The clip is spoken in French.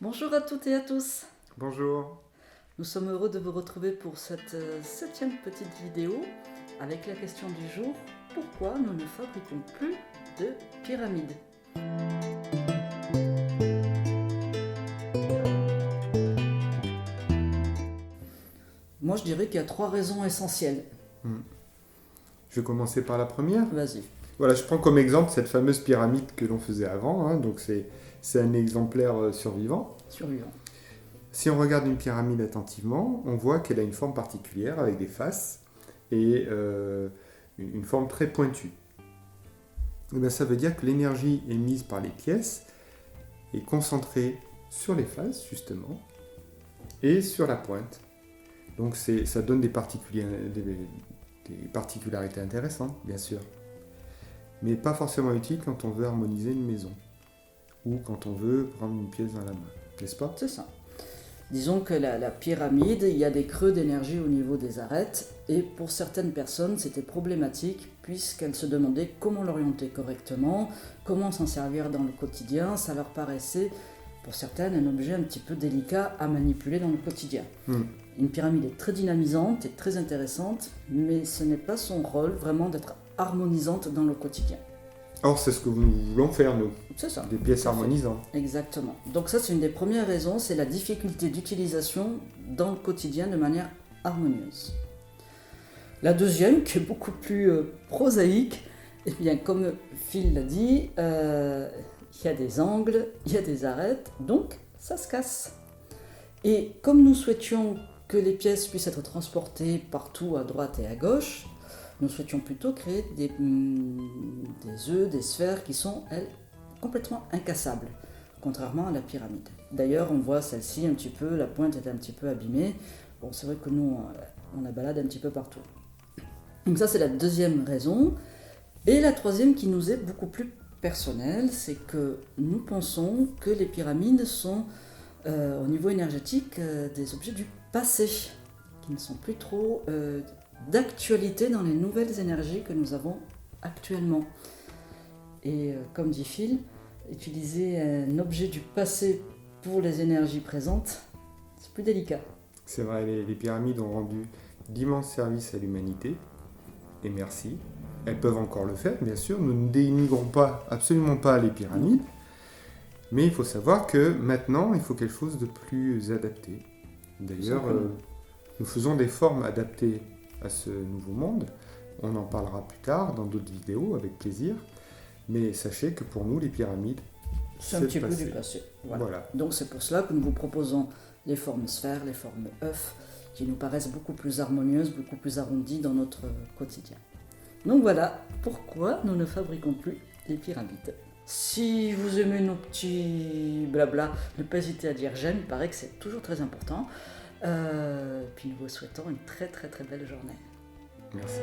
Bonjour à toutes et à tous. Bonjour. Nous sommes heureux de vous retrouver pour cette septième petite vidéo avec la question du jour: pourquoi nous ne fabriquons plus de pyramides? Moi, je dirais qu'il y a trois raisons essentielles. Je vais commencer par la première. Vas-y. Voilà, je prends comme exemple cette fameuse pyramide que l'on faisait avant, hein, donc c'est un exemplaire survivant. Survivant. Si on regarde une pyramide attentivement, on voit qu'elle a une forme particulière avec des faces et une forme très pointue. Et bien, ça veut dire que l'énergie émise par les pièces est concentrée sur les faces, justement, et sur la pointe. Donc ça donne des particularités intéressantes, bien sûr. Mais pas forcément utile quand on veut harmoniser une maison. Ou quand on veut prendre une pièce dans la main. N'est-ce pas? C'est ça. Disons que la pyramide, il y a des creux d'énergie au niveau des arêtes, et pour certaines personnes, c'était problématique puisqu'elles se demandaient comment l'orienter correctement, comment s'en servir dans le quotidien. Ça leur paraissait, pour certaines, un objet un petit peu délicat à manipuler dans le quotidien. Une pyramide est très dynamisante et très intéressante, mais ce n'est pas son rôle vraiment d'être harmonisante dans le quotidien. Or, c'est ce que nous voulons faire, nous. C'est ça. Des pièces harmonisantes. Exactement. Donc ça, c'est une des premières raisons, c'est la difficulté d'utilisation dans le quotidien de manière harmonieuse. La deuxième, qui est beaucoup plus prosaïque, eh bien, comme Phil l'a dit, il y a des angles, il y a des arêtes, donc ça se casse. Et comme nous souhaitions que les pièces puissent être transportées partout à droite et à gauche, nous souhaitions plutôt créer des œufs, des sphères qui sont, elles, complètement incassables, contrairement à la pyramide. D'ailleurs, on voit celle-ci un petit peu, la pointe est un petit peu abîmée. Bon, c'est vrai que nous, on la balade un petit peu partout. Donc ça, c'est la deuxième raison. Et la troisième, qui nous est beaucoup plus personnelle, c'est que nous pensons que les pyramides sont, au niveau énergétique, des objets du passé, qui ne sont plus trop d'actualité dans les nouvelles énergies que nous avons actuellement. Et comme dit Phil, utiliser un objet du passé pour les énergies présentes, c'est plus délicat. C'est vrai, les pyramides ont rendu d'immenses services à l'humanité. Et merci. Elles peuvent encore le faire, bien sûr. Nous ne dénigrons absolument pas les pyramides. Mais il faut savoir que maintenant, il faut quelque chose de plus adapté. D'ailleurs, nous faisons des formes adaptées à ce nouveau monde. On en parlera plus tard dans d'autres vidéos, avec plaisir. Mais sachez que pour nous, les pyramides, c'est un petit peu du passé. Voilà. Donc c'est pour cela que nous vous proposons les formes sphères, les formes œufs, qui nous paraissent beaucoup plus harmonieuses, beaucoup plus arrondies dans notre quotidien. Donc voilà pourquoi nous ne fabriquons plus les pyramides. Si vous aimez nos petits blabla, ne pas hésiter à dire j'aime, il paraît que c'est toujours très important. Puis nous vous souhaitons une très très très belle journée. Merci.